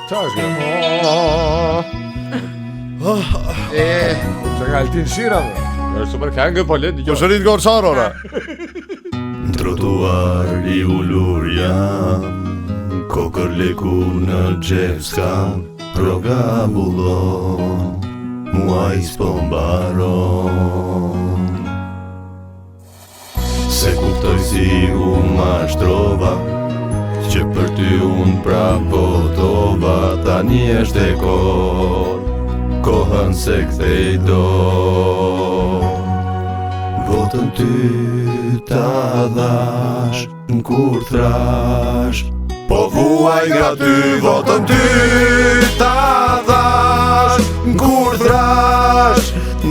Qa është kjo? Që ka Altin Shira dhe? Është super këngë po le dëgjoj. Po shërit Gorçar ora. Në trotuar I ullur jam, kokër leku në gjep s'kam, rroga bullon, mua I s'po mbaron. Se kuptoj si unë mashtrova, që për ty unë prapotova, tani është e kohën se kthej dorë. Votën ty ta dhash, n'kur thrash, po vuaj nga ty. Votën ty ta dhash, n'kur thrash,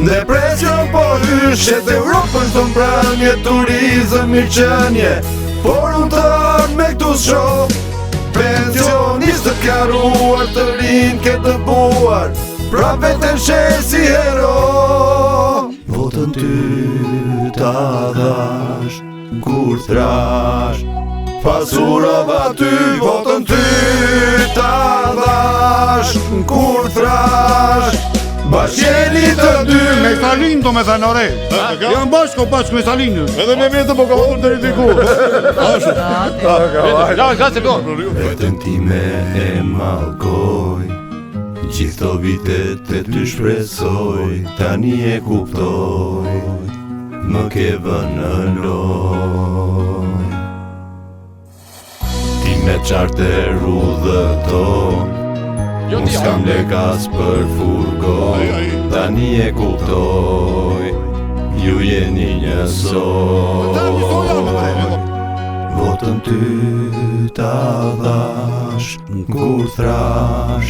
depresion po hysh, et Europën të mbrëmje, turizëm mirëqenie, por unë tërë me këtu s'shoh, pensionistët kjaruar, të rinë ke të buar, pra vetën sheh si hero. Votën ty ta dhash, kur thrash, pasurova ty. Votën ty ta dhash, kur thrash, bashkjeni të dy. Me Stalin do me thënë ore. Janë bashkë me Stalin. Edhe me vjetë po ka votur deri diku. Ja, gazet do. Vetën time e mallkoj, gjithë vitet e ty shpresoj, tani e kuptoj, më ke vënë në loj. Ti me charter udhëton, unë s'kam lekas për furgon, tani e kuptoj, ju jeni njësoj. Votën ty ta dhash, kur thrash,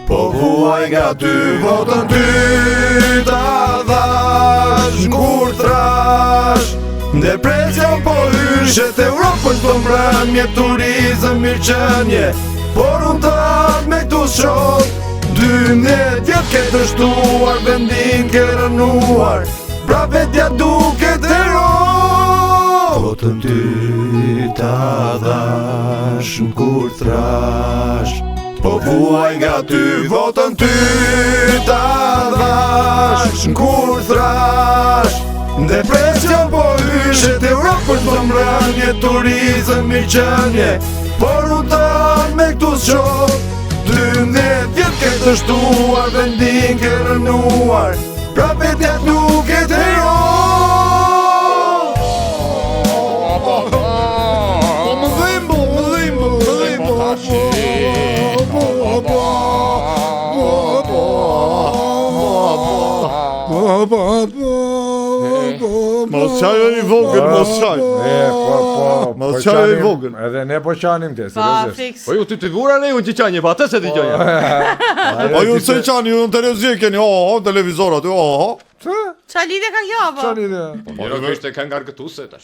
po vuaj nga ty. Votën ty ta dhash, kur thrash, depresion po hysh, et Europën të mbrëmje, turizëm mirëqenie, por unë tërë me këtu s'shoh, 12 vjet ke të shtuar, vendin ke rënuar, pra vetja duket hero. Votën ty ta dhash, kur thrash, po vuaj nga ty. Votën ty ta dhash, kur thrash, depresion po hysh, et Europën të mbrëmje, turizëm mirëqenie, por unë tërë me këtu s'shoh, 12 vjet ke të shtuar, vendin ke rënuar, pra vetja duket hero. Mos qaj I vogël, mos qaj. Mos qaj I vogël. Edhe ne po qanim te, seriozisht. Po ju ti të vura ne unë që qanje, pa atë se t'i gjoja. Po ju se qani, ju në televizje keni, televizorat, Qa lidhe ka kjo, po? Qa lidhe? Po mirë kështë e kënë ngarkëtuse tash.